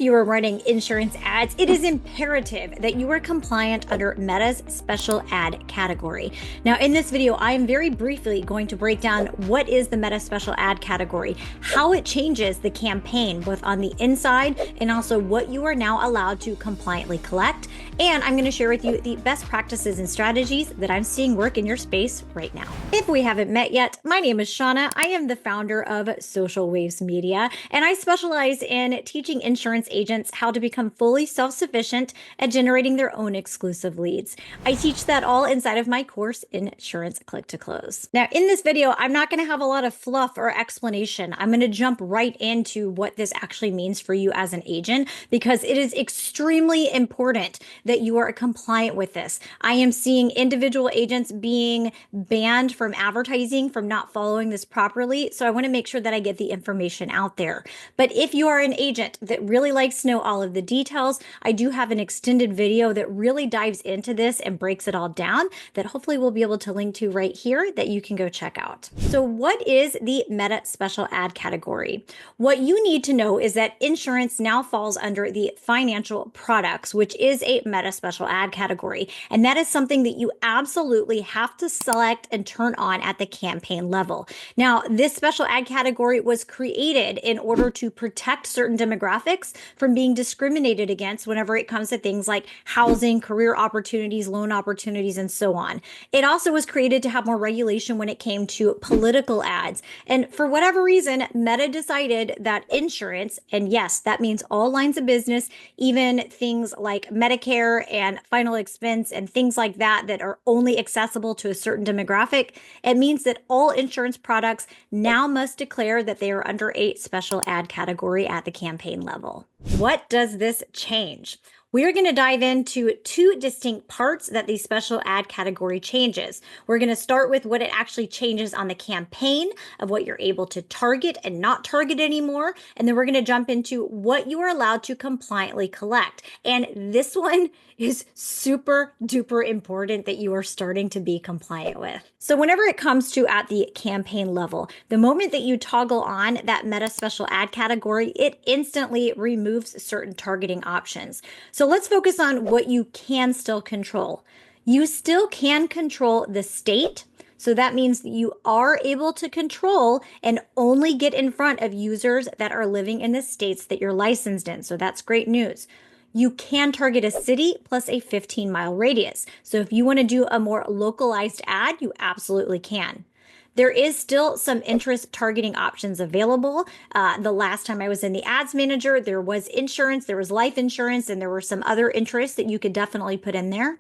you are running insurance ads, it is imperative that you are compliant under Meta's special ad category. Now, in this video, I am very briefly going to break down what is the Meta special ad category, how it changes the campaign, both on the inside and also what you are now allowed to compliantly collect. And I'm going to share with you the best practices and strategies that I'm seeing work in your space right now. If we haven't met yet, my name is Shauna. I am the founder of Social Waves Media, and I specialize in teaching insurance agents how to become fully self-sufficient at generating their own exclusive leads. I teach that all inside of my course, Insurance Click to Close. Now, in this video, I'm not going to have a lot of fluff or explanation. I'm going to jump right into what this actually means for you as an agent, because it is extremely important that you are compliant with this. I am seeing individual agents being banned from advertising from not following this properly. So I want to make sure that I get the information out there. But if you are an agent that really likes to know all of the details, I do have an extended video that really dives into this and breaks it all down that hopefully we'll be able to link to right here that you can go check out. So what is the Meta special ad category? What you need to know is that insurance now falls under the financial products, which is a Meta special ad category. And that is something that you absolutely have to select and turn on at the campaign level. Now, this special ad category was created in order to protect certain demographics from being discriminated against whenever it comes to things like housing, career opportunities, loan opportunities, and so on. It also was created to have more regulation when it came to political ads. And for whatever reason, Meta decided that insurance, and yes, that means all lines of business, even things like Medicare and final expense and things like that that are only accessible to a certain demographic, it means that all insurance products now must declare that they are under a special ad category at the campaign level. What does this change? We're going to dive into two distinct parts that the special ad category changes. We're going to start with what it actually changes on the campaign of what you're able to target and not target anymore. And then we're going to jump into what you are allowed to compliantly collect. And this one is super duper important that you are starting to be compliant with. So whenever it comes to at the campaign level, the moment that you toggle on that Meta special ad category, it instantly removes certain targeting options. So let's focus on what you can still control. You still can control the state. So that means that you are able to control and only get in front of users that are living in the states that you're licensed in. So that's great news. You can target a city plus a 15-mile radius. So if you want to do a more localized ad, you absolutely can. There is still some interest targeting options available. The last time I was in the ads manager, there was insurance, there was life insurance, and there were some other interests that you could definitely put in there.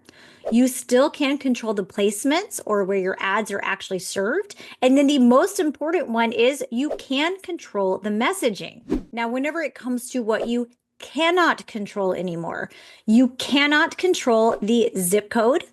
You still can control the placements or where your ads are actually served. And then the most important one is you can control the messaging. Now, whenever it comes to what you cannot control anymore, you cannot control the zip code,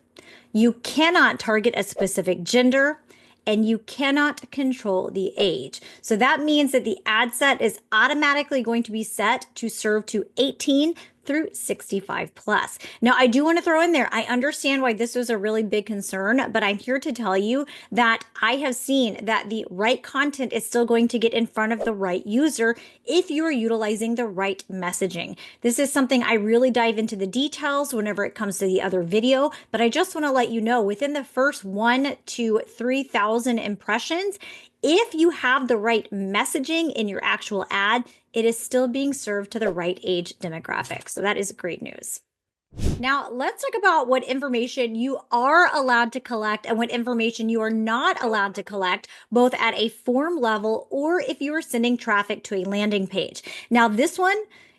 you cannot target a specific gender, and you cannot control the age. So that means that the ad set is automatically going to be set to serve to 18 through 65 plus. Now, I do want to throw in there, I understand why this was a really big concern, but I'm here to tell you that I have seen that the right content is still going to get in front of the right user if you are utilizing the right messaging. This is something I really dive into the details whenever it comes to the other video, but I just want to let you know within the first 1,000 to 3,000 impressions, if you have the right messaging in your actual ad, it is still being served to the right age demographic. So that is great news. Now, let's talk about what information you are allowed to collect and what information you are not allowed to collect, both at a form level or if you are sending traffic to a landing page. Now, this one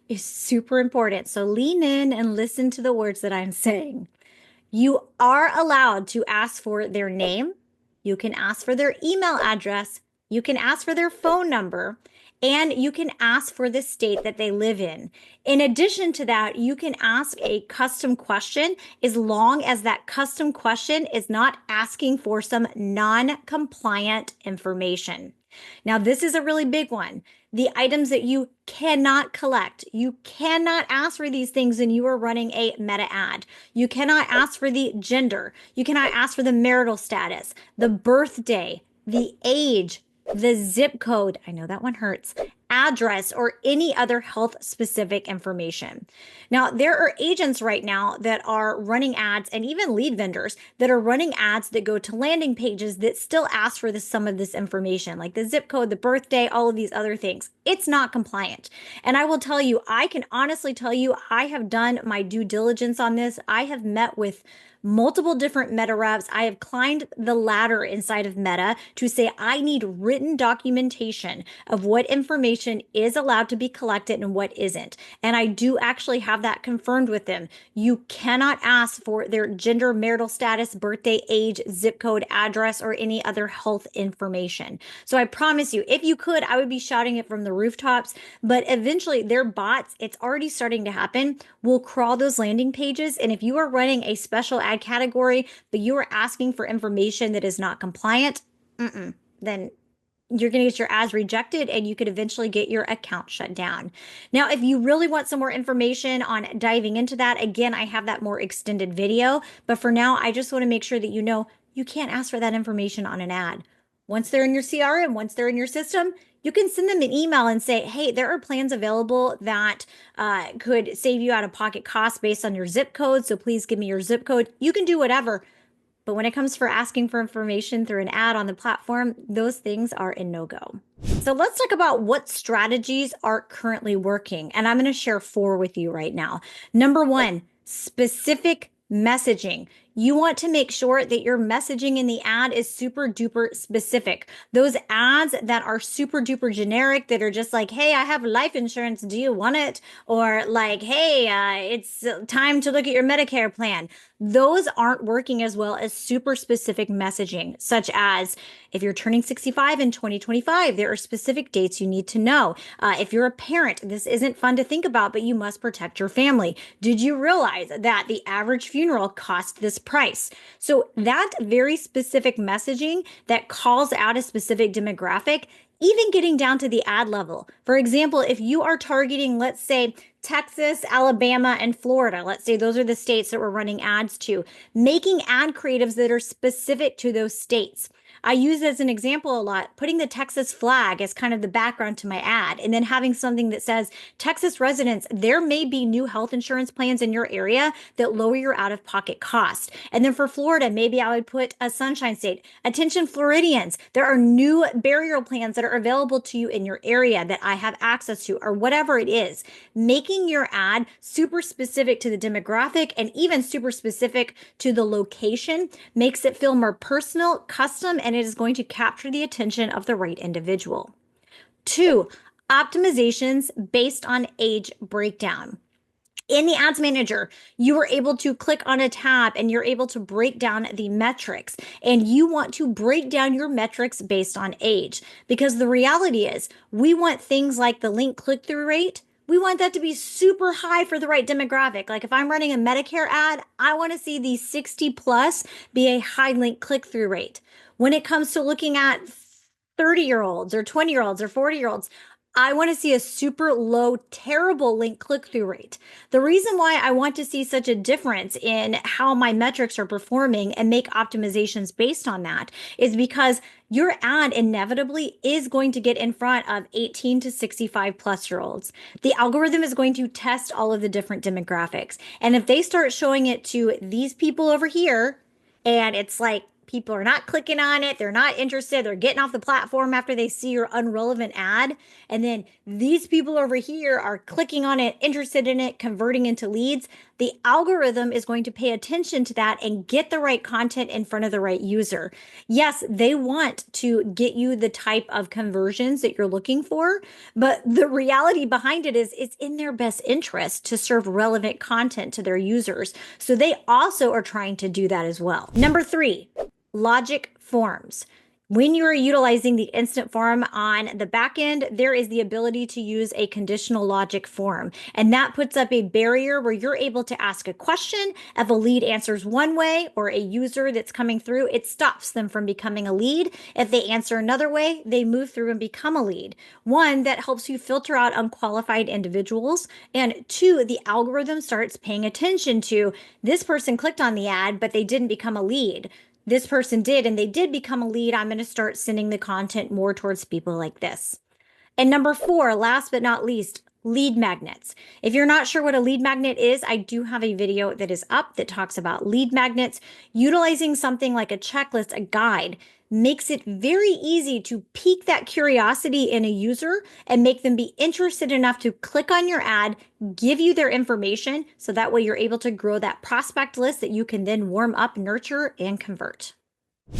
is super important. So lean in and listen to the words that I'm saying. You are allowed to ask for their name. You can ask for their email address, you can ask for their phone number, and you can ask for the state that they live in. In addition to that, you can ask a custom question as long as that custom question is not asking for some non-compliant information. Now, this is a really big one. The items that you cannot collect. You cannot ask for these things when you are running a Meta ad. You cannot ask for the gender. You cannot ask for the marital status, the birthday, the age, the zip code. I know that one hurts. address, or any other health specific information. Now, there are agents right now that are running ads and even lead vendors that are running ads that go to landing pages that still ask for some of this information, like the zip code, the birthday, all of these other things. It's not compliant. And I will tell you, I can honestly tell you, I have done my due diligence on this. I have met with multiple different Meta reps. I have climbed the ladder inside of Meta to say I need written documentation of what information is allowed to be collected and what isn't. And I do actually have that confirmed with them. You cannot ask for their gender, marital status, birthday, age, zip code, address, or any other health information. So I promise you, if you could, I would be shouting it from the rooftops. But eventually, their bots, it's already starting to happen, will crawl those landing pages. And if you are running a special ad category, but you are asking for information that is not compliant, then you're going to get your ads rejected and you could eventually get your account shut down. Now, if you really want some more information on diving into that, again, I have that more extended video. But for now, I just want to make sure that you know you can't ask for that information on an ad. Once they're in your CRM, once they're in your system, you can send them an email and say, hey, there are plans available that could save you out of pocket costs based on your zip code. So please give me your zip code. You can do whatever. But when it comes for asking for information through an ad on the platform, those things are a no-go. So let's talk about what strategies are currently working. And I'm going to share 4 with you right now. Number 1, specific messaging. You want to make sure that your messaging in the ad is super duper specific. Those ads that are super duper generic, that are just like, hey, I have life insurance. Do you want it? Or like, hey, it's time to look at your Medicare plan. Those aren't working as well as super specific messaging, such as if you're turning 65 in 2025, there are specific dates you need to know. If you're a parent, this isn't fun to think about, but you must protect your family. Did you realize that the average funeral costs this price? So that very specific messaging that calls out a specific demographic, even getting down to the ad level. For example, if you are targeting, let's say, Texas, Alabama, and Florida, let's say those are the states that we're running ads to, making ad creatives that are specific to those states. I use as an example a lot, putting the Texas flag as kind of the background to my ad, and then having something that says, Texas residents, there may be new health insurance plans in your area that lower your out-of-pocket cost. And then for Florida, maybe I would put a Sunshine State. Attention Floridians, there are new burial plans that are available to you in your area that I have access to, or whatever it is. Making your ad super specific to the demographic and even super specific to the location makes it feel more personal, custom, and it is going to capture the attention of the right individual. 2, optimizations based on age breakdown. In the Ads Manager, you are able to click on a tab and you're able to break down the metrics. And you want to break down your metrics based on age, because the reality is we want things like the link click-through rate. We want that to be super high for the right demographic. Like if I'm running a Medicare ad, I want to see the 60 plus be a high link click-through rate. When it comes to looking at 30-year-olds or 20-year-olds or 40-year-olds, I want to see a super low, terrible link click-through rate. The reason why I want to see such a difference in how my metrics are performing and make optimizations based on that is because your ad inevitably is going to get in front of 18 to 65 plus year olds. The algorithm is going to test all of the different demographics. And if they start showing it to these people over here, and it's like, people are not clicking on it, they're not interested, they're getting off the platform after they see your unrelevant ad. And then these people over here are clicking on it, interested in it, converting into leads. The algorithm is going to pay attention to that and get the right content in front of the right user. Yes, they want to get you the type of conversions that you're looking for, but the reality behind it is it's in their best interest to serve relevant content to their users. So they also are trying to do that as well. Number 3, logic forms. When you are utilizing the instant form on the back end, there is the ability to use a conditional logic form. And that puts up a barrier where you're able to ask a question. If a lead answers one way or a user that's coming through, it stops them from becoming a lead. If they answer another way, they move through and become a lead. 1, that helps you filter out unqualified individuals. And 2, the algorithm starts paying attention to this person clicked on the ad, but they didn't become a lead. This person did, and they did become a lead. I'm going to start sending the content more towards people like this. And number 4, last but not least, lead magnets. If you're not sure what a lead magnet is, I do have a video that is up that talks about lead magnets. Utilizing something like a checklist, a guide, makes it very easy to pique that curiosity in a user and make them be interested enough to click on your ad, give you their information, so that way you're able to grow that prospect list that you can then warm up, nurture, and convert.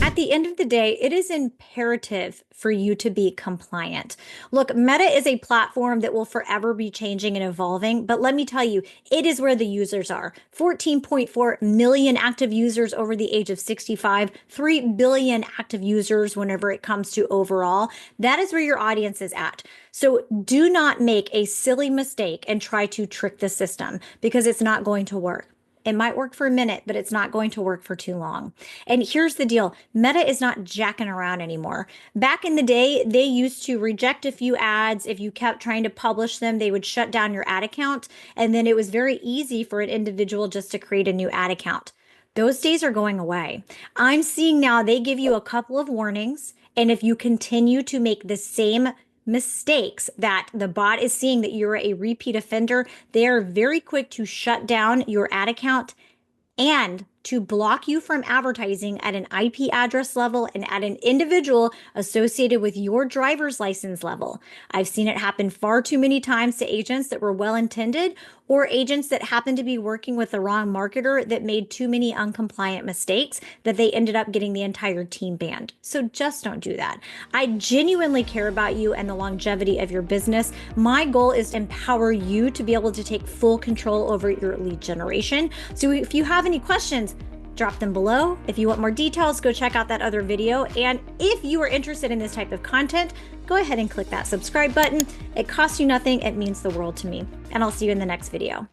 At the end of the day, it is imperative for you to be compliant. Look, Meta is a platform that will forever be changing and evolving, but let me tell you, it is where the users are. 14.4 million active users over the age of 65, 3 billion active users whenever it comes to overall. That is where your audience is at. So do not make a silly mistake and try to trick the system, because it's not going to work. It might work for a minute, but it's not going to work for too long. And here's the deal. Meta is not jacking around anymore. Back in the day, they used to reject a few ads. If you kept trying to publish them, they would shut down your ad account. And then it was very easy for an individual just to create a new ad account. Those days are going away. I'm seeing now they give you a couple of warnings. And if you continue to make the same mistakes that the bot is seeing that you're a repeat offender, they are very quick to shut down your ad account and to block you from advertising at an IP address level and at an individual associated with your driver's license level. I've seen it happen far too many times to agents that were well-intended, or agents that happened to be working with the wrong marketer that made too many uncompliant mistakes that they ended up getting the entire team banned. So just don't do that. I genuinely care about you and the longevity of your business. My goal is to empower you to be able to take full control over your lead generation. So if you have any questions, drop them below. If you want more details, go check out that other video. And if you are interested in this type of content, go ahead and click that subscribe button. It costs you nothing. It means the world to me. And I'll see you in the next video.